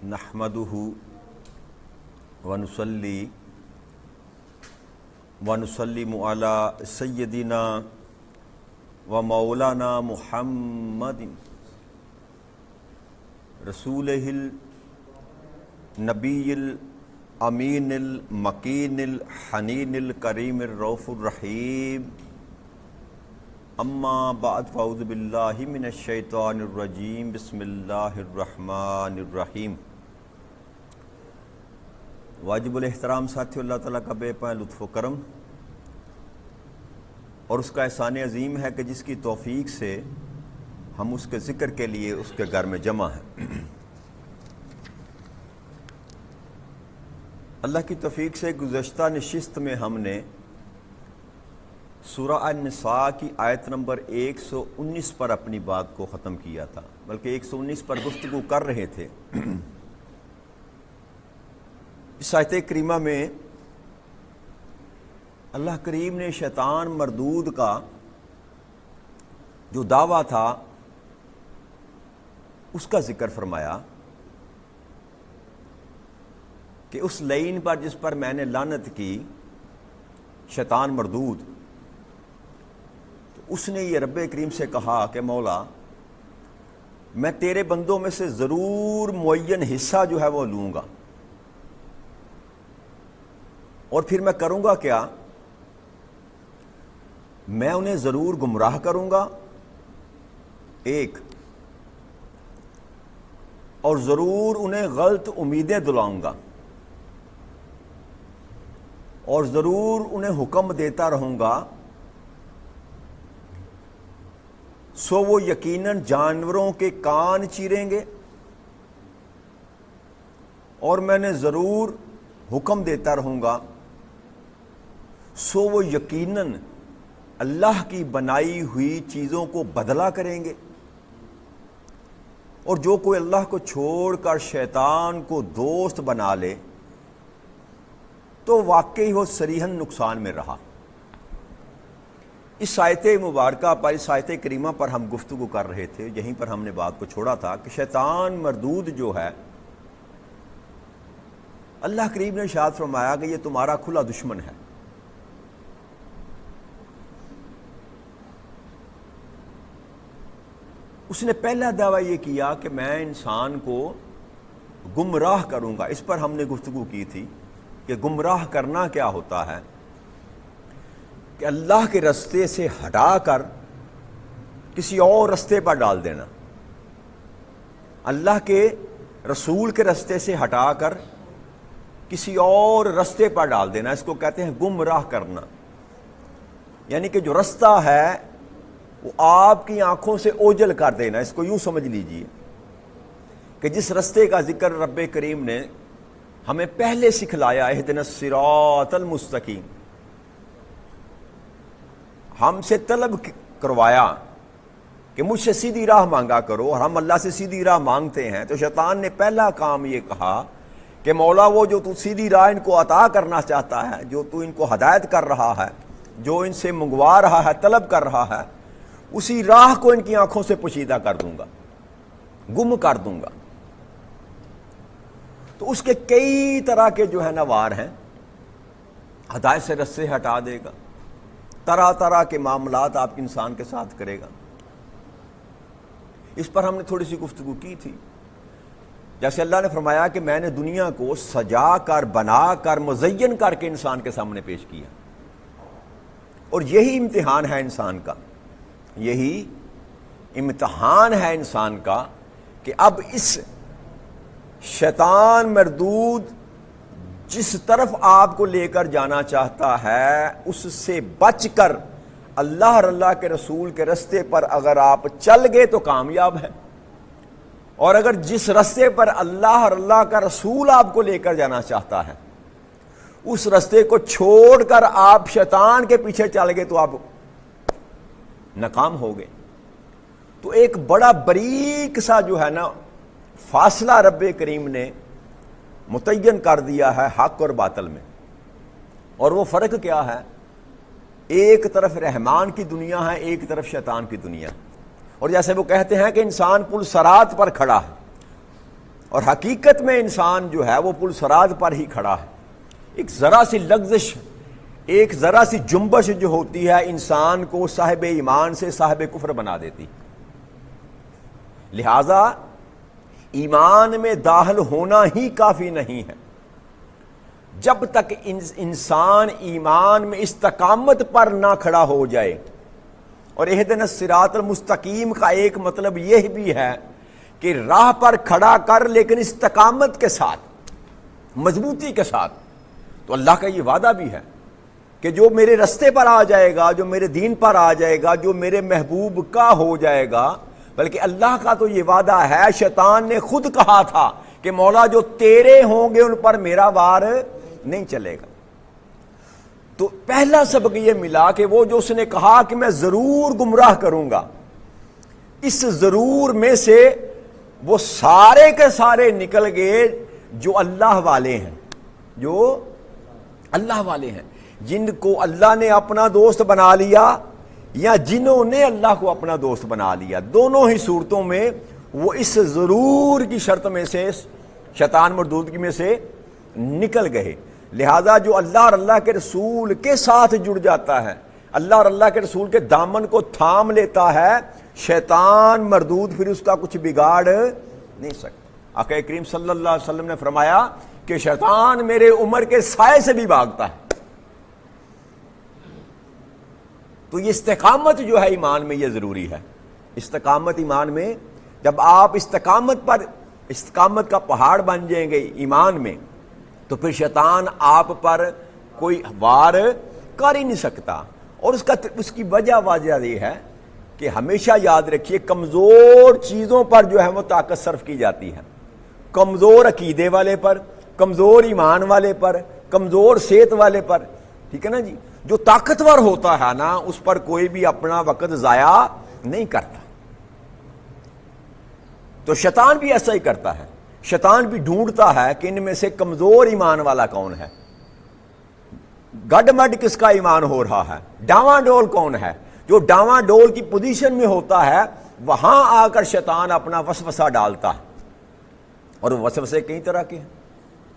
نحمدہ ونصلی ونسلم علی سیدنا و مولانا محمد رسولہ النبی الامین المکین الحنین الکریم الرؤوف الرحیم اما بعد فاعوذ باللہ من الشیطان الرجیم بسم اللہ الرحمن الرحیم۔ واجب الاحترام ساتھی اللہ تعالیٰ کا بے پناہ لطف و کرم اور اس کا احسان عظیم ہے کہ جس کی توفیق سے ہم اس کے ذکر کے لیے اس کے گھر میں جمع ہیں۔ اللہ کی توفیق سے گزشتہ نشست میں ہم نے سورہ النساء کی آیت نمبر 119 پر اپنی بات کو ختم کیا تھا، بلکہ 119 پر گفتگو کر رہے تھے۔ اس آیت کریمہ میں اللہ کریم نے شیطان مردود کا جو دعویٰ تھا اس کا ذکر فرمایا کہ اس لعین پر جس پر میں نے لعنت کی، شیطان مردود، تو اس نے یہ رب کریم سے کہا کہ مولا میں تیرے بندوں میں سے ضرور معین حصہ جو ہے وہ لوں گا، اور پھر میں کروں گا کیا؟ میں انہیں ضرور گمراہ کروں گا ایک، اور ضرور انہیں غلط امیدیں دلاؤں گا، اور ضرور انہیں حکم دیتا رہوں گا سو وہ یقیناً جانوروں کے کان چیریں گے، اور میں نے ضرور حکم دیتا رہوں گا سو وہ یقیناً اللہ کی بنائی ہوئی چیزوں کو بدلا کریں گے، اور جو کوئی اللہ کو چھوڑ کر شیطان کو دوست بنا لے تو واقعی وہ صریحاً نقصان میں رہا۔ اس آیت مبارکہ پر، اس آیت کریمہ پر ہم گفتگو کر رہے تھے، یہیں پر ہم نے بات کو چھوڑا تھا کہ شیطان مردود جو ہے، اللہ کریم نے ارشاد فرمایا کہ یہ تمہارا کھلا دشمن ہے۔ اس نے پہلا دعویٰ یہ کیا کہ میں انسان کو گمراہ کروں گا۔ اس پر ہم نے گفتگو کی تھی کہ گمراہ کرنا کیا ہوتا ہے، کہ اللہ کے رستے سے ہٹا کر کسی اور رستے پر ڈال دینا، اللہ کے رسول کے رستے سے ہٹا کر کسی اور رستے پر ڈال دینا، اس کو کہتے ہیں گمراہ کرنا۔ یعنی کہ جو رستہ ہے وہ آپ کی آنکھوں سے اوجھل کر دینا۔ اس کو یوں سمجھ لیجئے کہ جس رستے کا ذکر رب کریم نے ہمیں پہلے سکھلایا، اہدنا الصراط المستقیم، ہم سے طلب کروایا کہ مجھ سے سیدھی راہ مانگا کرو، اور ہم اللہ سے سیدھی راہ مانگتے ہیں، تو شیطان نے پہلا کام یہ کہا کہ مولا وہ جو تو سیدھی راہ ان کو عطا کرنا چاہتا ہے، جو تو ان کو ہدایت کر رہا ہے، جو ان سے منگوا رہا ہے، طلب کر رہا ہے، اسی راہ کو ان کی آنکھوں سے پوشیدہ کر دوں گا، گم کر دوں گا۔ تو اس کے کئی طرح کے جو ہے نوار ہیں، ہدایت سے رستے ہٹا دے گا، طرح طرح کے معاملات آپ کے انسان کے ساتھ کرے گا۔ اس پر ہم نے تھوڑی سی گفتگو کی تھی، جیسے اللہ نے فرمایا کہ میں نے دنیا کو سجا کر، بنا کر، مزین کر کے انسان کے سامنے پیش کیا، اور یہی امتحان ہے انسان کا، یہی امتحان ہے انسان کا کہ اب اس شیطان مردود جس طرف آپ کو لے کر جانا چاہتا ہے اس سے بچ کر اللہ اور اللہ کے رسول کے رستے پر اگر آپ چل گئے تو کامیاب ہیں، اور اگر جس رستے پر اللہ اور اللہ کا رسول آپ کو لے کر جانا چاہتا ہے اس رستے کو چھوڑ کر آپ شیطان کے پیچھے چل گئے تو آپ ناکام ہو گئے۔ تو ایک بڑا باریک سا جو ہے نا فاصلہ رب کریم نے متعین کر دیا ہے حق اور باطل میں، اور وہ فرق کیا ہے؟ ایک طرف رحمان کی دنیا ہے، ایک طرف شیطان کی دنیا، اور جیسے وہ کہتے ہیں کہ انسان پل صراط پر کھڑا ہے، اور حقیقت میں انسان جو ہے وہ پل صراط پر ہی کھڑا ہے. ایک ذرا سی لغزش، ایک ذرا سی جنبش جو ہوتی ہے انسان کو صاحب ایمان سے صاحب کفر بنا دیتی. لہذا ایمان میں داخل ہونا ہی کافی نہیں ہے. جب تک انسان ایمان میں استقامت پر نہ کھڑا ہو جائے. اور اہدنا الصراط المستقیم کا ایک مطلب یہ بھی ہے کہ راہ پر کھڑا کر لیکن استقامت کے ساتھ، مضبوطی کے ساتھ. تو اللہ کا یہ وعدہ بھی ہے کہ جو میرے رستے پر آ جائے گا، جو میرے دین پر آ جائے گا، جو میرے محبوب کا ہو جائے گا. بلکہ اللہ کا تو یہ وعدہ ہے، شیطان نے خود کہا تھا کہ مولا جو تیرے ہوں گے ان پر میرا وار نہیں چلے گا. تو پہلا سبق یہ ملا کہ وہ جو اس نے کہا کہ میں ضرور گمراہ کروں گا، اس ضرور میں سے وہ سارے کے سارے نکل گئے جو اللہ والے ہیں، جو اللہ والے ہیں، جن کو اللہ نے اپنا دوست بنا لیا یا جنہوں نے اللہ کو اپنا دوست بنا لیا. دونوں ہی صورتوں میں وہ اس ضرور کی شرط میں سے، شیطان مردود کی میں سے نکل گئے. لہذا جو اللہ اور اللہ کے رسول کے ساتھ جڑ جاتا ہے، اللہ اور اللہ کے رسول کے دامن کو تھام لیتا ہے، شیطان مردود پھر اس کا کچھ بگاڑ نہیں سکتا. آقا کریم صلی اللہ علیہ وسلم نے فرمایا کہ شیطان میرے عمر کے سائے سے بھی بھاگتا ہے. تو یہ استقامت جو ہے ایمان میں یہ ضروری ہے. استقامت ایمان میں، جب آپ استقامت کا پہاڑ بن جائیں گے ایمان میں، تو پھر شیطان آپ پر کوئی وار کر ہی نہیں سکتا. اور اس کی وجہ یہ ہے کہ ہمیشہ یاد رکھیے کمزور چیزوں پر جو ہے وہ طاقت صرف کی جاتی ہے. کمزور عقیدے والے پر، کمزور ایمان والے پر، کمزور صحت والے پر. ٹھیک ہے نا جی. جو طاقتور ہوتا ہے نا اس پر کوئی بھی اپنا وقت ضائع نہیں کرتا. تو شیطان بھی ایسا ہی کرتا ہے. شیطان بھی ڈھونڈتا ہے کہ ان میں سے کمزور ایمان والا کون ہے، گڈ مڈ کس کا ایمان ہو رہا ہے، ڈاواں ڈول کون ہے. جو ڈاواں ڈول کی پوزیشن میں ہوتا ہے وہاں آ کر شیطان اپنا وسوسہ ڈالتا ہے. اور وہ وسوسے کئی طرح کے ہیں.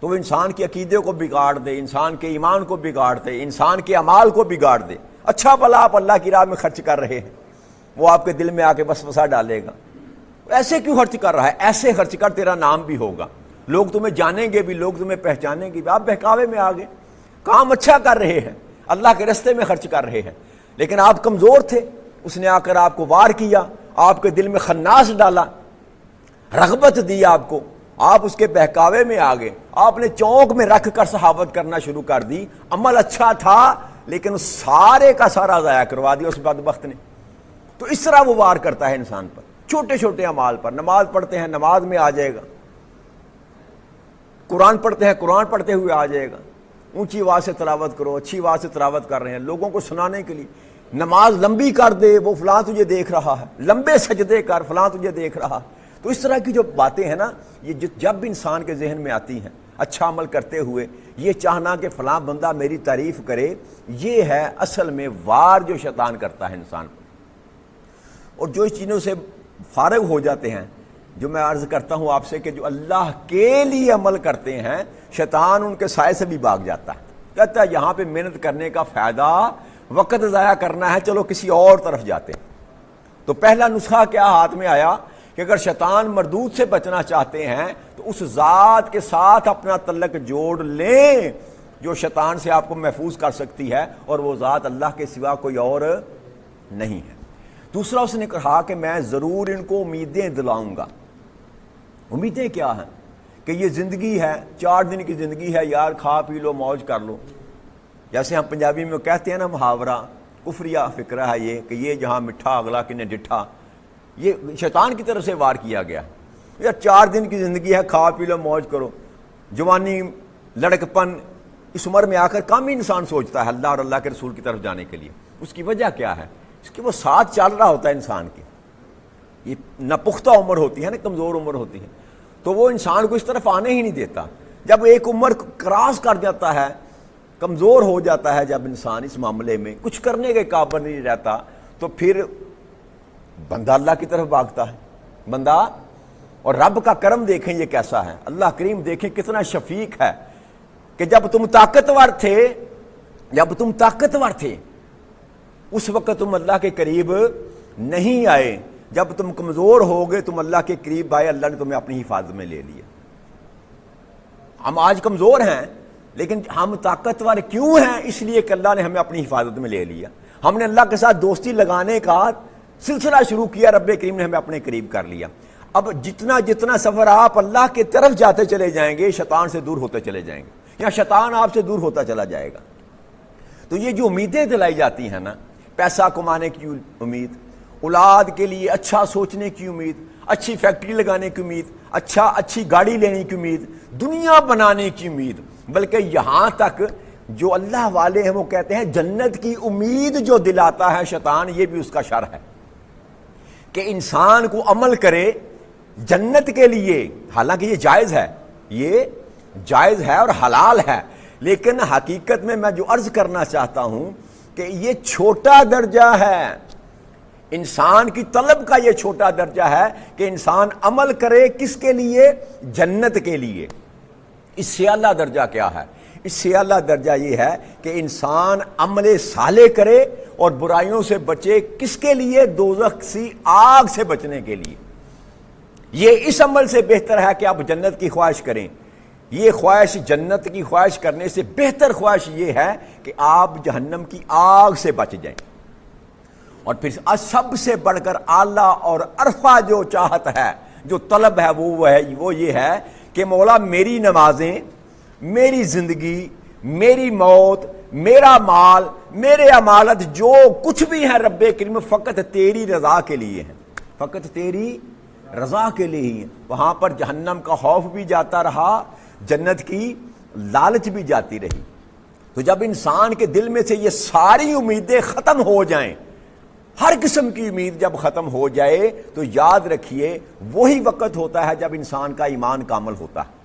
تو وہ انسان کے عقیدے کو بگاڑ دے، انسان کے ایمان کو بگاڑ دے، انسان کے اعمال کو بگاڑ دے. اچھا بھلا آپ اللہ کی راہ میں خرچ کر رہے ہیں، وہ آپ کے دل میں آ کے وسوسہ ڈالے گا، ایسے کیوں خرچ کر رہا ہے، ایسے خرچ کر تیرا نام بھی ہوگا، لوگ تمہیں جانیں گے بھی، لوگ تمہیں پہچانیں گے بھی. آپ بہکاوے میں آ گئے. کام اچھا کر رہے ہیں، اللہ کے راستے میں خرچ کر رہے ہیں، لیکن آپ کمزور تھے. اس نے آ کر آپ کو وار کیا، آپ کے دل میں خناس ڈالا، رغبت دی آپ کو، آپ اس کے بہکاوے میں آ گئے. آپ نے چونک میں رکھ کر صحافت کرنا شروع کر دی. عمل اچھا تھا لیکن سارے کا سارا ضائع کروا دیا اس بدبخت نے. تو اس طرح وہ وار کرتا ہے انسان پر، چھوٹے چھوٹے اعمال پر. نماز پڑھتے ہیں، نماز میں آ جائے گا. قرآن پڑھتے ہیں، قرآن پڑھتے ہوئے آ جائے گا. اونچی آواز سے تلاوت کرو، اچھی آواز سے تلاوت کر رہے ہیں لوگوں کو سنانے کے لیے. نماز لمبی کر دے، وہ فلاں تجھے دیکھ رہا ہے. لمبے سجدے کر، فلاں تجھے دیکھ رہا. تو اس طرح کی جو باتیں ہیں نا، یہ جب انسان کے ذہن میں آتی ہیں اچھا عمل کرتے ہوئے، یہ چاہنا کہ فلاں بندہ میری تعریف کرے، یہ ہے اصل میں وار جو شیطان کرتا ہے انسان کو. اور جو اس چیزوں سے فارغ ہو جاتے ہیں، جو میں عرض کرتا ہوں آپ سے کہ جو اللہ کے لیے عمل کرتے ہیں، شیطان ان کے سائے سے بھی بھاگ جاتا ہے. کہتا ہے یہاں پہ محنت کرنے کا فائدہ، وقت ضائع کرنا ہے، چلو کسی اور طرف جاتے ہیں. تو پہلا نسخہ کیا ہاتھ میں آیا کہ اگر شیطان مردود سے بچنا چاہتے ہیں تو اس ذات کے ساتھ اپنا تعلق جوڑ لیں جو شیطان سے آپ کو محفوظ کر سکتی ہے، اور وہ ذات اللہ کے سوا کوئی اور نہیں ہے. دوسرا اس نے کہا کہ میں ضرور ان کو امیدیں دلاؤں گا. امیدیں کیا ہیں؟ کہ یہ زندگی ہے، 4 دن کی زندگی ہے یار، کھا پی لو، موج کر لو. جیسے ہم پنجابی میں کہتے ہیں نا محاورہ، کفریہ فکرہ ہے یہ کہ یہ جہاں مٹھا اگلا کنے ڈٹھا. یہ شیطان کی طرف سے وار کیا گیا. یار 4 دن کی زندگی ہے، کھا پی لو، موج کرو. جوانی، لڑکپن، اس عمر میں آ کر کم ہی انسان سوچتا ہے اللہ اور اللہ کے رسول کی طرف جانے کے لیے. اس کی وجہ کیا ہے؟ اس کے وہ ساتھ چل رہا ہوتا ہے انسان کے. یہ ناپختہ عمر ہوتی ہے نا، کمزور عمر ہوتی ہے، تو وہ انسان کو اس طرف آنے ہی نہیں دیتا. جب ایک عمر کراس کر جاتا ہے، کمزور ہو جاتا ہے جب انسان اس معاملے میں کچھ کرنے کے قابل نہیں رہتا، تو پھر بندہ اللہ کی طرف بھاگتا ہے. بندہ اور رب کا کرم دیکھیں یہ کیسا ہے، اللہ کریم دیکھیں کتنا شفیق ہے کہ جب تم طاقتور تھے اس وقت تم اللہ کے قریب نہیں آئے، جب تم کمزور ہو گئے تم اللہ کے قریب آئے، اللہ نے تمہیں اپنی حفاظت میں لے لیا۔ ہم آج کمزور ہیں لیکن ہم طاقتور کیوں ہیں؟ اس لیے کہ اللہ نے ہمیں اپنی حفاظت میں لے لیا، ہم نے اللہ کے ساتھ دوستی لگانے کا سلسلہ شروع کیا، رب کریم نے ہمیں اپنے قریب کر لیا۔ اب جتنا جتنا سفر آپ اللہ کی طرف جاتے چلے جائیں گے شیطان سے دور ہوتے چلے جائیں گے، یا شیطان آپ سے دور ہوتا چلا جائے گا۔ تو یہ جو امیدیں دلائی جاتی ہیں نا، پیسہ کمانے کی امید، اولاد کے لیے اچھا سوچنے کی امید، اچھی فیکٹری لگانے کی امید، اچھی گاڑی لینے کی امید، دنیا بنانے کی امید، بلکہ یہاں تک جو اللہ والے ہیں وہ کہتے ہیں جنت کی امید جو دلاتا ہے شیطان، یہ بھی اس کا شر ہے کہ انسان کو عمل کرے جنت کے لیے، حالانکہ یہ جائز ہے اور حلال ہے، لیکن حقیقت میں جو عرض کرنا چاہتا ہوں کہ یہ چھوٹا درجہ ہے، انسان کی طلب کا یہ چھوٹا درجہ ہے کہ انسان عمل کرے کس کے لیے؟ جنت کے لیے۔ اس سے اعلیٰ درجہ کیا ہے؟ اس سے اعلیٰ درجہ یہ ہے کہ انسان عمل صالح کرے اور برائیوں سے بچے، کس کے لیے؟ دوزخ سی آگ سے بچنے کے لیے۔ یہ اس عمل سے بہتر ہے کہ آپ جنت کی خواہش کریں، یہ خواہش جنت کی خواہش کرنے سے بہتر خواہش یہ ہے کہ آپ جہنم کی آگ سے بچ جائیں۔ اور پھر سب سے بڑھ کر اعلیٰ اور عرفہ جو چاہت ہے، جو طلب ہے وہ یہ ہے کہ مولا میری نمازیں، میری زندگی، میری موت، میرا مال، میرے امالت جو کچھ بھی ہے رب کریم فقط تیری رضا کے لیے ہیں، فقط تیری رضا کے لیے ہی ہے۔ وہاں پر جہنم کا خوف بھی جاتا رہا، جنت کی لالچ بھی جاتی رہی۔ تو جب انسان کے دل میں سے یہ ساری امیدیں ختم ہو جائیں، ہر قسم کی امید جب ختم ہو جائے تو یاد رکھیے وہی وقت ہوتا ہے جب انسان کا ایمان کامل ہوتا ہے،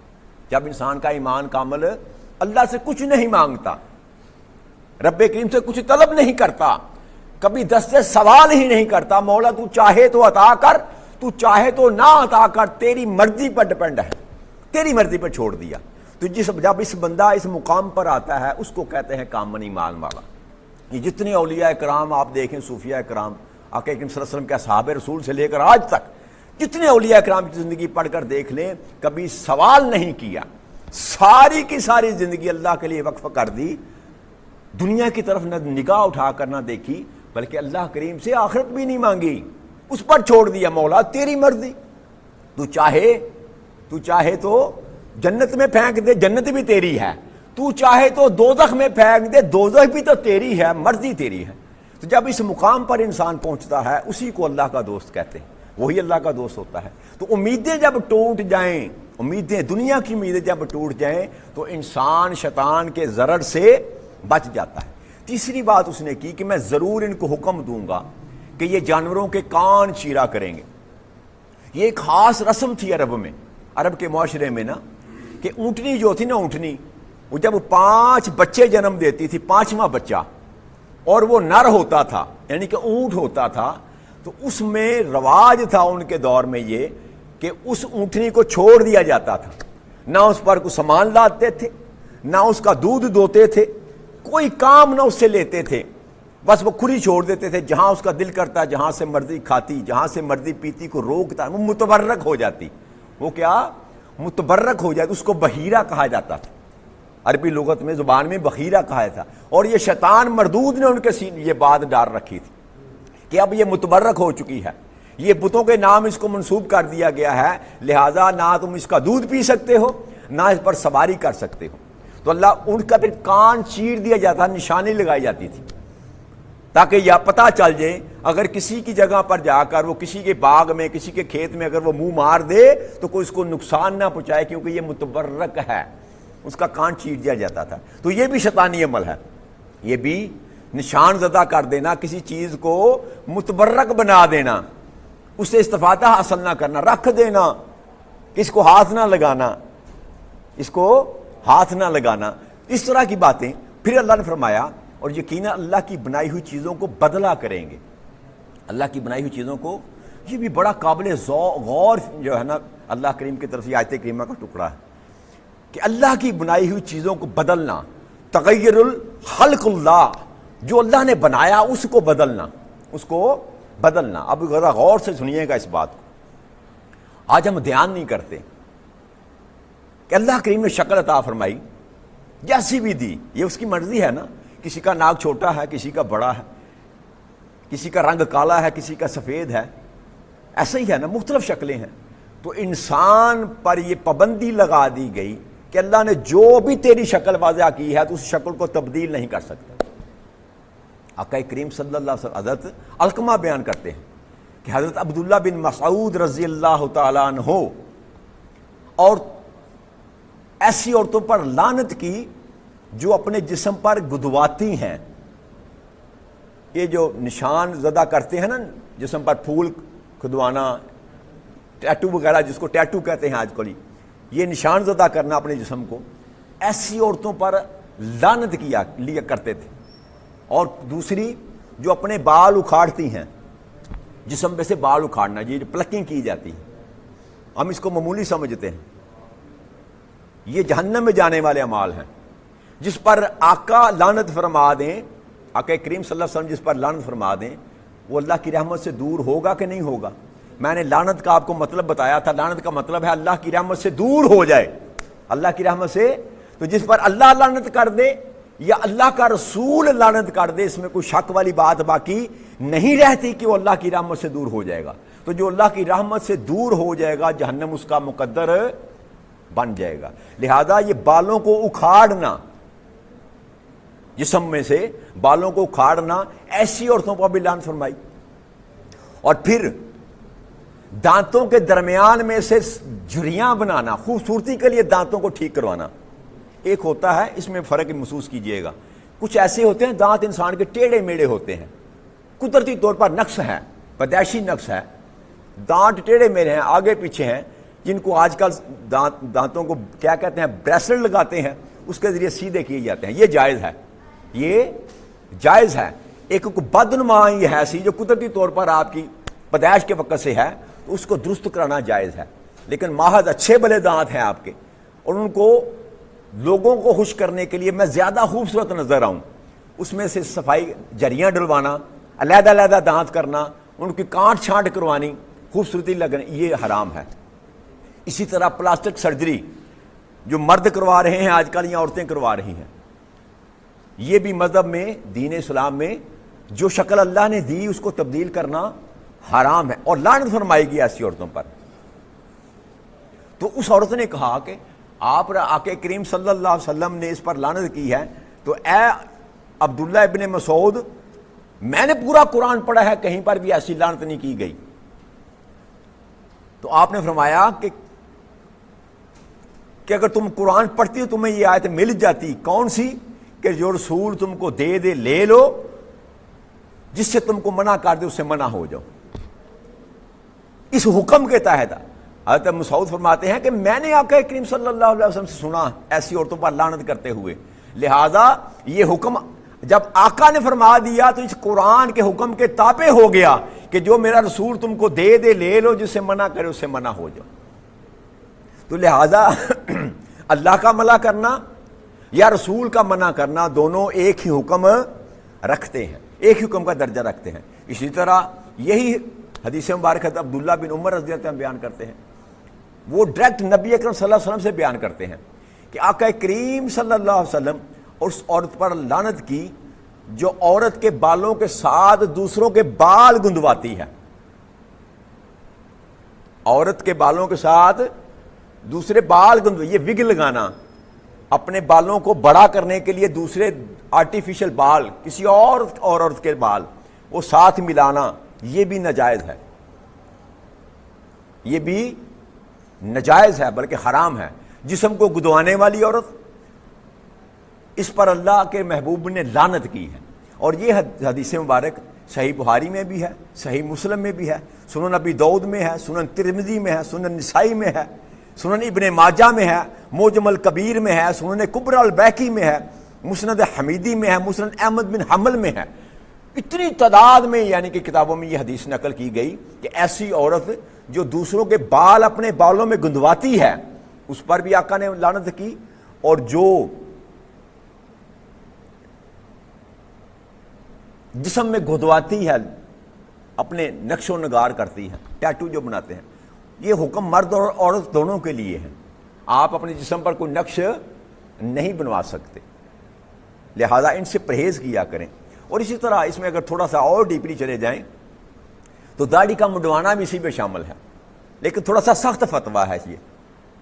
جب انسان کا ایمان کامل اللہ سے کچھ نہیں مانگتا، رب کریم سے کچھ طلب نہیں کرتا، کبھی دستے سوال ہی نہیں کرتا، مولا تو چاہے تو عطا کر، تو چاہے تو نہ عطا کر، تیری مرضی پر ڈپینڈ ہے، تیری مرضی پر چھوڑ دیا۔ تو جب اس بندہ اس مقام پر آتا ہے اس کو کہتے ہیں کامل ایمان والا۔ یہ جتنے اولیاء کرام آپ دیکھیں، صوفیاء کرام، آقا اکرم صلی اللہ علیہ وسلم کے اصحاب رسول سے لے کر آج تک جتنے اولیاء کرام کی زندگی پڑھ کر دیکھ لیں، کبھی سوال نہیں کیا، ساری کی ساری زندگی اللہ کے لیے وقف کر دی، دنیا کی طرف نہ نگاہ اٹھا کر نہ دیکھی، بلکہ اللہ کریم سے آخرت بھی نہیں مانگی، اس پر چھوڑ دیا، مولا تیری مرضی، تو چاہے تو جنت میں پھینک دے، جنت بھی تیری ہے، تو چاہے تو دوزخ میں پھینک دے، دوزخ بھی تو تیری ہے، مرضی تیری ہے۔ تو جب اس مقام پر انسان پہنچتا ہے اسی کو اللہ کا دوست کہتے ہیں، وہی اللہ کا دوست ہوتا ہے۔ تو امیدیں جب ٹوٹ جائیں، امیدیں دنیا کی امیدیں جب ٹوٹ جائیں تو انسان شیطان کے ضرر سے بچ جاتا ہے۔ تیسری بات اس نے کی کہ میں ضرور ان کو حکم دوں گا کہ یہ جانوروں کے کان چیرا کریں گے۔ یہ ایک خاص رسم تھی عرب کے معاشرے میں نا، کہ اونٹنی جو تھی نا، اونٹنی وہ جب 5 بچے جنم دیتی تھی، 5واں بچہ اور وہ نر ہوتا تھا یعنی کہ اونٹ ہوتا تھا، تو اس میں رواج تھا ان کے دور میں یہ کہ اس اونٹنی کو چھوڑ دیا جاتا تھا، نہ اس پر کوئی سامان لاتے تھے، نہ اس کا دودھ دوتے تھے، کوئی کام نہ اس سے لیتے تھے، بس وہ کھلی چھوڑ دیتے تھے، جہاں اس کا دل کرتا جہاں سے مرضی کھاتی، جہاں سے مرضی پیتی، کو روکتا، وہ متبرک ہو جاتی، وہ کیا متبرک ہو جاتی، اس کو بحیرہ کہا جاتا تھا، عربی لغت میں زبان میں بحیرہ کہا تھا۔ اور یہ شیطان مردود نے ان کے سینے یہ بات ڈال رکھی تھی کہ اب یہ متبرک ہو چکی ہے، یہ بتوں کے نام اس کو منسوب کر دیا گیا ہے، لہٰذا نہ تم اس کا دودھ پی سکتے ہو نہ اس پر سواری کر سکتے ہو۔ تو اللہ ان کا پھر کان چیر دیا جاتا، نشانی لگائی جاتی تھی تاکہ یہ پتہ چل جائے، اگر کسی کی جگہ پر جا کر وہ کسی کے باغ میں، کسی کے کھیت میں اگر وہ منہ مار دے تو کوئی اس کو نقصان نہ پہنچائے، کیونکہ یہ متبرک ہے، اس کا کان چیر دیا جاتا تھا۔ تو یہ بھی شیطانی عمل ہے، یہ بھی نشان زدہ کر دینا، کسی چیز کو متبرک بنا دینا، اس سے استفادہ حاصل نہ کرنا، رکھ دینا، اس کو ہاتھ نہ لگانا، اس کو ہاتھ نہ لگانا، اس طرح کی باتیں۔ پھر اللہ نے فرمایا اور یقیناً اللہ کی بنائی ہوئی چیزوں کو بدلہ کریں گے، اللہ کی بنائی ہوئی چیزوں کو یہ بھی بڑا قابل غور جو ہے نا اللہ کریم کی طرف سے آیت کریمہ کا ٹکڑا ہے کہ اللہ کی بنائی ہوئی چیزوں کو بدلنا، تغیر الخلق اللہ، جو اللہ نے بنایا اس کو بدلنا، اس کو بدلنا۔ اب ذرا غور سے سنیے گا اس بات کو۔ آج ہم دھیان نہیں کرتے کہ اللہ کریم نے شکل عطا فرمائی، جیسی بھی دی، یہ اس کی مرضی ہے نا، کسی کا ناک چھوٹا ہے، کسی کا بڑا ہے، کسی کا رنگ کالا ہے، کسی کا سفید ہے، ایسا ہی ہے نا، مختلف شکلیں ہیں۔ تو انسان پر یہ پابندی لگا دی گئی کہ اللہ نے جو بھی تیری شکل واضح کی ہے تو اس شکل کو تبدیل نہیں کر سکتا۔ آقا کریم صلی اللہ علیہ وسلم حضرت علقمہ بیان کرتے ہیں کہ حضرت عبداللہ بن مسعود رضی اللہ تعالیٰ عنہ اور ایسی عورتوں پر لعنت کی جو اپنے جسم پر گدواتی ہیں، یہ جو نشان زدہ کرتے ہیں نا جسم پر، پھول کھدوانا، ٹیٹو وغیرہ جس کو ٹیٹو کہتے ہیں آج کل، یہ نشان زدہ کرنا اپنے جسم کو، ایسی عورتوں پر لعنت لیا کرتے تھے۔ اور دوسری جو اپنے بال اکھاڑتی ہیں، جسم میں سے بال اکھاڑنا، یہ جو پلکنگ کی جاتی ہے، ہم اس کو معمولی سمجھتے ہیں، یہ جہنم میں جانے والے اعمال ہیں۔ جس پر آقا لعنت فرما دیں، آقا کریم صلی اللہ علیہ وسلم جس پر لعنت فرما دیں، وہ اللہ کی رحمت سے دور ہوگا کہ نہیں ہوگا؟ میں نے لعنت کا آپ کو مطلب بتایا تھا، لعنت کا مطلب ہے اللہ کی رحمت سے دور ہو جائے، اللہ کی رحمت سے۔ تو جس پر اللہ لعنت کر دے یا اللہ کا رسول لعنت کر دے، اس میں کوئی شک والی بات باقی نہیں رہتی کہ وہ اللہ کی رحمت سے دور ہو جائے گا۔ تو جو اللہ کی رحمت سے دور ہو جائے گا، جہنم اس کا مقدر بن جائے گا۔ لہذا یہ بالوں کو اکھاڑنا، جسم میں سے بالوں کو اکھاڑنا، ایسی عورتوں پر بھی لعنت فرمائی۔ اور پھر دانتوں کے درمیان میں سے جھریاں بنانا، خوبصورتی کے لیے دانتوں کو ٹھیک کروانا۔ ایک ہوتا ہے، اس میں فرق محسوس کیجئے گا، کچھ ایسے ہوتے ہیں دانت انسان کے ٹیڑھے میڑے ہوتے ہیں، قدرتی طور پر نقص ہے، پیدائشی نقص ہے، دانت ٹیڑھے میڑے ہیں، آگے پیچھے ہیں، جن کو آج کل دانتوں کو کیا کہتے ہیں، بریسلٹ لگاتے ہیں، اس کے ذریعے سیدھے کیے جاتے ہیں۔ یہ جائز ہے، یہ جائز ہے۔ ایک بدنما یہ ہے سی جو قدرتی طور پر آپ کی پیدائش کے وقت سے ہے، تو اس کو درست کرانا جائز ہے۔ لیکن محض اچھے بھلے دانت ہیں آپ کے، اور ان کو لوگوں کو خوش کرنے کے لیے میں زیادہ خوبصورت نظر آؤں، اس میں سے صفائی، جریاں ڈلوانا، علیحدہ علیحدہ دانت کرنا، ان کی کانٹ چھانٹ کروانی، خوبصورتی لگنے، یہ حرام ہے۔ اسی طرح پلاسٹک سرجری جو مرد کروا رہے ہیں آج کل یا عورتیں کروا رہی ہیں، یہ بھی مذہب میں، دین اسلام میں جو شکل اللہ نے دی اس کو تبدیل کرنا حرام ہے، اور لعنت فرمائی گئی ایسی عورتوں پر۔ تو اس عورت نے کہا کہ آپ آقا کریم صلی اللہ علیہ وسلم نے اس پر لعنت کی ہے، تو اے عبداللہ ابن مسعود، میں نے پورا قرآن پڑھا ہے، کہیں پر بھی ایسی لعنت نہیں کی گئی۔ تو آپ نے فرمایا کہ اگر تم قرآن پڑھتی ہو تمہیں یہ آیت مل جاتی، کون سی؟ کہ جو رسول تم کو دے دے لے لو، جس سے تم کو منع کر دے اس سے منع ہو جاؤ۔ اس حکم کے تحت حضرت مسعود فرماتے ہیں کہ میں نے آقا کریم صلی اللہ علیہ وسلم سے سنا ایسی عورتوں پر لعنت کرتے ہوئے، لہذا یہ حکم جب آقا نے فرما دیا تو اس قرآن کے حکم کے تابع ہو گیا کہ جو میرا رسول تم کو دے دے لے لو، جس سے منع کرے اس سے منع ہو جاؤ۔ تو لہذا اللہ کا منع کرنا یا رسول کا منع کرنا دونوں ایک ہی حکم رکھتے ہیں، ایک حکم کا درجہ رکھتے ہیں۔ اسی طرح یہی حدیث مبارک حضرت عبداللہ بن عمر رضی اللہ عنہ بیان کرتے ہیں، وہ ڈائریکٹ نبی اکرم صلی اللہ علیہ وسلم سے بیان کرتے ہیں کہ آقا کریم صلی اللہ علیہ وسلم اور اس عورت پر لعنت کی جو عورت کے بالوں کے ساتھ دوسروں کے بال گندواتی ہے۔ عورت کے بالوں کے ساتھ دوسرے بال یہ وگ لگانا، اپنے بالوں کو بڑا کرنے کے لیے دوسرے آرٹیفیشل بال، کسی اور عورت کے بال وہ ساتھ ملانا، یہ بھی ناجائز ہے، یہ بھی ناجائز ہے بلکہ حرام ہے۔ جسم کو گدوانے والی عورت، اس پر اللہ کے محبوب نے لعنت کی ہے، اور یہ حدیث مبارک صحیح بخاری میں بھی ہے، صحیح مسلم میں بھی ہے، سنن ابی داؤد میں ہے، سنن ترمذی میں ہے، سنن نسائی میں ہے، سنن ابن ماجہ میں ہے، معجم الکبیر میں ہے، سنن کبری البیہقی میں ہے، مسند حمیدی میں ہے، مسند احمد بن حنبل میں ہے۔ اتنی تعداد میں یعنی کہ کتابوں میں یہ حدیث نقل کی گئی کہ ایسی عورت جو دوسروں کے بال اپنے بالوں میں گندواتی ہے اس پر بھی آقا نے لعنت کی، اور جو جسم میں گندواتی ہے، اپنے نقش و نگار کرتی ہے، ٹیٹو جو بناتے ہیں، یہ حکم مرد اور عورت دونوں کے لیے ہے۔ آپ اپنے جسم پر کوئی نقش نہیں بنوا سکتے، لہذا ان سے پرہیز کیا کریں۔ اور اسی طرح اس میں اگر تھوڑا سا اور ڈیپلی چلے جائیں تو داڑھی کا منڈوانا بھی اسی میں شامل ہے، لیکن تھوڑا سا سخت فتویٰ ہے، یہ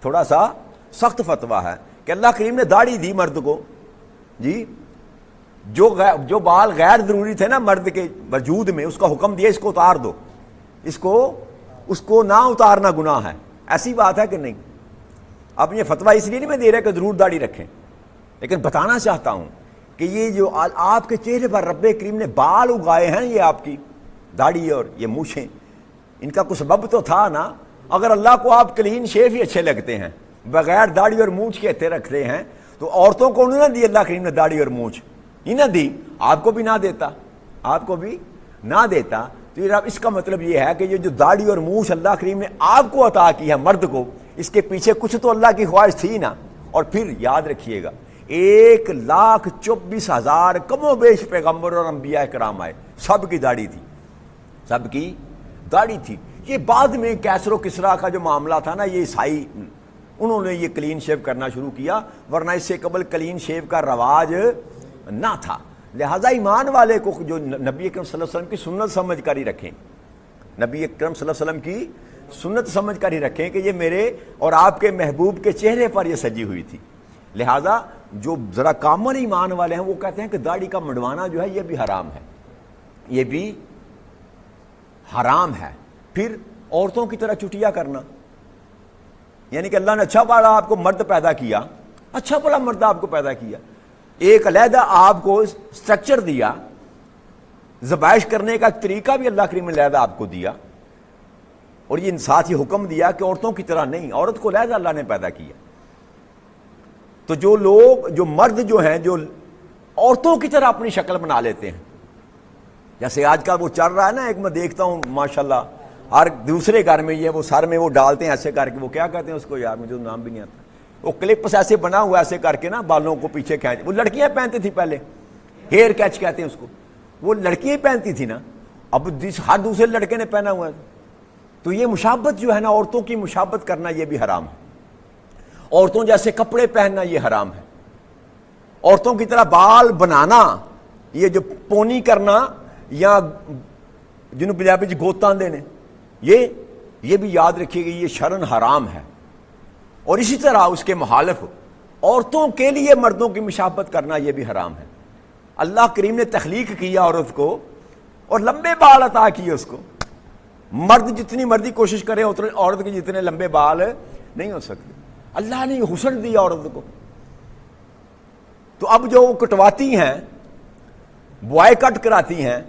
تھوڑا سا سخت فتویٰ ہے کہ اللہ کریم نے داڑھی دی مرد کو، جی جو بال غیر ضروری تھے نا مرد کے وجود میں، اس کا حکم دیا اس کو اتار دو، اس کو نہ اتارنا گناہ ہے۔ ایسی بات ہے کہ نہیں؟ اب یہ فتویٰ اس لیے نہیں میں دے رہا کہ ضرور داڑھی رکھیں، لیکن بتانا چاہتا ہوں کہ یہ جو آپ کے چہرے پر رب کریم نے بال اگائے ہیں، یہ آپ کی داڑھی اور یہ مونچھیں، ان کا کچھ سبب تو تھا نا۔ اگر اللہ کو آپ کلین شیف ہی اچھے لگتے ہیں، بغیر داڑھی اور مونچھ کے اچھے رکھتے ہیں، تو عورتوں کو انہوں نے دی اللہ کریم نے داڑھی اور مونچھ، ہی نہ دی، آپ کو بھی نہ دیتا، آپ کو بھی نہ دیتا۔ تو اس کا مطلب یہ ہے کہ یہ جو داڑھی اور مونچھ اللہ کریم نے آپ کو عطا کی ہے مرد کو، اس کے پیچھے کچھ تو اللہ کی خواہش تھی نا۔ اور پھر یاد رکھیے گا 1,24,000 کم و بیش پیغمبر اور انبیاء کرام آئے، سب کی داڑھی تھی، سب کی داڑھی تھی۔ یہ بعد میں کیسر و کسرا کا جو معاملہ تھا نا، یہ عیسائی انہوں نے یہ کلین شیو کرنا شروع کیا، ورنہ اس سے قبل کلین شیو کا رواج نہ تھا۔ لہٰذا ایمان والے کو جو نبی اکرم صلی اللہ علیہ وسلم کی سنت سمجھ کر ہی رکھیں، نبی اکرم صلی اللہ علیہ وسلم کی سنت سمجھ کر ہی رکھیں کہ یہ میرے اور آپ کے محبوب کے چہرے پر یہ سجی ہوئی تھی۔ لہٰذا جو ذرا کامن ایمان والے ہیں وہ کہتے ہیں کہ داڑھی کا منڈوانا جو ہے یہ بھی حرام ہے، یہ بھی حرام ہے۔ پھر عورتوں کی طرح چٹیا کرنا، یعنی کہ اللہ نے اچھا بڑا آپ کو مرد پیدا کیا، اچھا بڑا مرد آپ کو پیدا کیا، ایک علیحدہ آپ کو سٹرکچر دیا، ذبائش کرنے کا طریقہ بھی اللہ کریم نے علیحدہ آپ کو دیا، اور یہ ساتھ ہی حکم دیا کہ عورتوں کی طرح نہیں، عورت کو علیحدہ اللہ نے پیدا کیا۔ تو جو لوگ جو مرد جو ہیں جو عورتوں کی طرح اپنی شکل بنا لیتے ہیں، جیسے آج کل وہ چل رہا ہے نا، ایک میں دیکھتا ہوں ماشاءاللہ ہر دوسرے گھر میں یہ وہ سر میں وہ ڈالتے ہیں ایسے کر کے، وہ کیا کہتے ہیں اس کو یار، مجھے نام بھی نہیں آتا، وہ کلپس ایسے بنا ہوا ایسے کر کے نا بالوں کو پیچھے کھینچ، وہ لڑکیاں پہنتی تھی پہلے، ہیئر کیچ کہتے ہیں اس کو، وہ لڑکیاں پہنتی تھی نا، اب ہر دوسرے لڑکے نے پہنا ہوا ہے۔ تو یہ مشابت جو ہے نا، عورتوں کی مشابت کرنا یہ بھی حرام ہے، عورتوں جیسے کپڑے پہننا یہ حرام ہے، عورتوں کی طرح بال بنانا، یہ جو پونی کرنا یا جنہوں پنجابی جی گوتاں دینے، یہ بھی یاد رکھیے گا یہ شرعن حرام ہے۔ اور اسی طرح اس کے مخالف عورتوں کے لیے مردوں کی مشابت کرنا یہ بھی حرام ہے۔ اللہ کریم نے تخلیق کیا عورت کو اور لمبے بال عطا کیے اس کو، مرد جتنی مرضی کوشش کرے اتنے عورت کے جتنے لمبے بال نہیں ہو سکتے، اللہ نے حسن دیا عورت کو۔ تو اب جو کٹواتی ہیں، بوائے کٹ کراتی ہیں،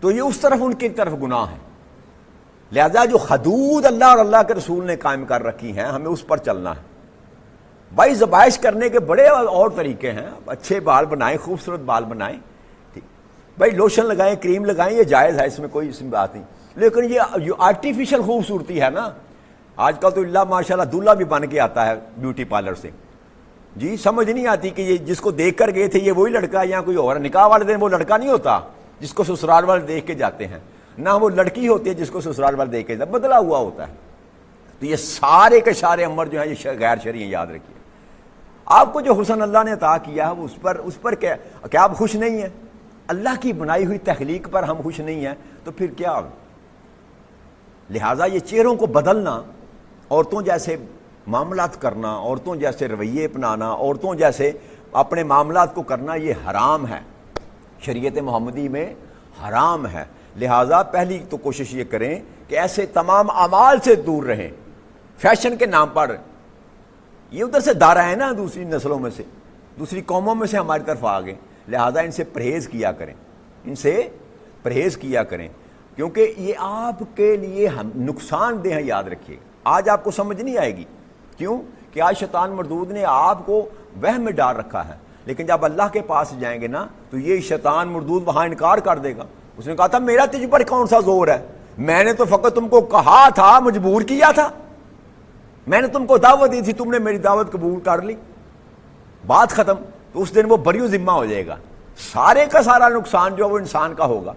تو یہ اس طرف ان کی طرف گناہ ہے۔ لہذا جو حدود اللہ اور اللہ کے رسول نے قائم کر رکھی ہیں ہمیں اس پر چلنا ہے۔ بھائی ذبائش کرنے کے بڑے اور طریقے ہیں، اچھے بال بنائیں، خوبصورت بال بنائیں، ٹھیک بھائی لوشن لگائیں، کریم لگائیں، یہ جائز ہے، اس میں کوئی اس میں بات نہیں، لیکن یہ جو آرٹیفیشل خوبصورتی ہے نا، آج کل تو اللہ ماشاءاللہ دلہا بھی بن کے آتا ہے بیوٹی پارلر سے، جی سمجھ نہیں آتی کہ یہ جس کو دیکھ کر گئے تھے یہ وہی لڑکا یا کوئی اور، نکاح والے دن وہ لڑکا نہیں ہوتا جس کو سسرال والے دیکھ کے جاتے ہیں، نہ وہ لڑکی ہوتی ہے جس کو سسرال والے دیکھ کے جاتے، بدلا ہوا ہوتا ہے۔ تو یہ سارے کے سارے امر جو ہیں یہ غیر شرعی ہیں، یاد رکھیے۔ آپ کو جو حسن اللہ نے عطا کیا ہے اس پر کیا آپ خوش نہیں ہیں؟ اللہ کی بنائی ہوئی تخلیق پر ہم خوش نہیں ہیں تو پھر کیا؟ لہٰذا یہ چہروں کو بدلنا، عورتوں جیسے معاملات کرنا، عورتوں جیسے رویے اپنانا، عورتوں جیسے اپنے معاملات کو کرنا، یہ حرام ہے، شریعت محمدی میں حرام ہے۔ لہٰذا پہلی تو کوشش یہ کریں کہ ایسے تمام اعمال سے دور رہیں۔ فیشن کے نام پر یہ ادھر سے دارہ ہے نا، دوسری نسلوں میں سے، دوسری قوموں میں سے ہماری طرف آ گئے، لہٰذا ان سے پرہیز کیا کریں، ان سے پرہیز کیا کریں، کیونکہ یہ آپ کے لیے نقصان دہ ہیں، یاد رکھیے۔ آج آپ کو سمجھ نہیں آئے گی، کیوں کہ آج شیطان مردود نے آپ کو وہم میں ڈال رکھا ہے، لیکن جب اللہ کے پاس جائیں گے نا تو یہ شیطان مردود وہاں انکار کر دے گا. اس نے کہا تھا میرا تجھ پر کون سا زور ہے, میں نے تو فقط تم کو کہا تھا, مجبور کیا تھا, میں نے تم کو دعوت دی تھی, تم نے میری دعوت قبول کر لی, بات ختم. تو اس دن وہ بری ذمہ ہو جائے گا, سارے کا سارا نقصان جو وہ انسان کا ہوگا,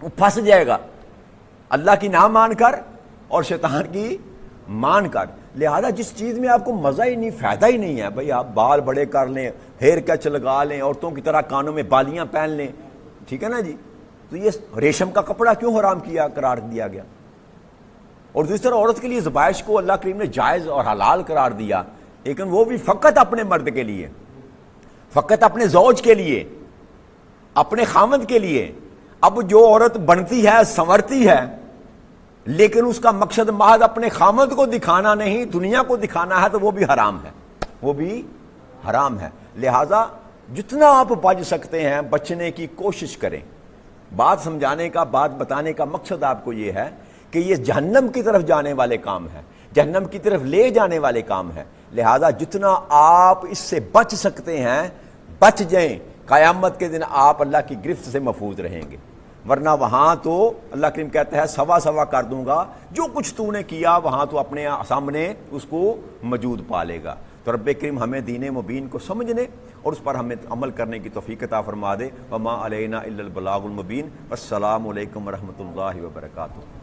وہ پھنس جائے گا اللہ کی نہ مان کر اور شیطان کی مان کر. لہذا جس چیز میں آپ کو مزہ ہی نہیں, فائدہ ہی نہیں ہے, بھئی آپ بال بڑے کر لیں, ہیئر کیچ لگا لیں, عورتوں کی طرح کانوں میں بالیاں پہن لیں, ٹھیک ہے نا جی, تو یہ ریشم کا کپڑا کیوں حرام کیا قرار دیا گیا؟ اور دوسری طرح عورت کے لیے زبائش کو اللہ کریم نے جائز اور حلال قرار دیا, لیکن وہ بھی فقط اپنے مرد کے لیے, فقط اپنے زوج کے لیے, اپنے خامد کے لیے. اب جو عورت بنتی ہے, سنورتی ہے, لیکن اس کا مقصد محض اپنے خامد کو دکھانا نہیں, دنیا کو دکھانا ہے, تو وہ بھی حرام ہے, وہ بھی حرام ہے. لہذا جتنا آپ بچ سکتے ہیں بچنے کی کوشش کریں. بات سمجھانے کا, بات بتانے کا مقصد آپ کو یہ ہے کہ یہ جہنم کی طرف جانے والے کام ہیں, جہنم کی طرف لے جانے والے کام ہیں. لہذا جتنا آپ اس سے بچ سکتے ہیں بچ جائیں, قیامت کے دن آپ اللہ کی گرفت سے محفوظ رہیں گے. ورنہ وہاں تو اللہ کریم کہتا ہے سوا سوا کر دوں گا, جو کچھ تو نے کیا وہاں تو اپنے سامنے اس کو موجود پالے گا. تو رب کریم ہمیں دین مبین کو سمجھنے اور اس پر ہمیں عمل کرنے کی توفیق عطا فرما دے. وما علینا الا البلاغ المبین. السلام علیکم ورحمۃ اللہ وبرکاتہ.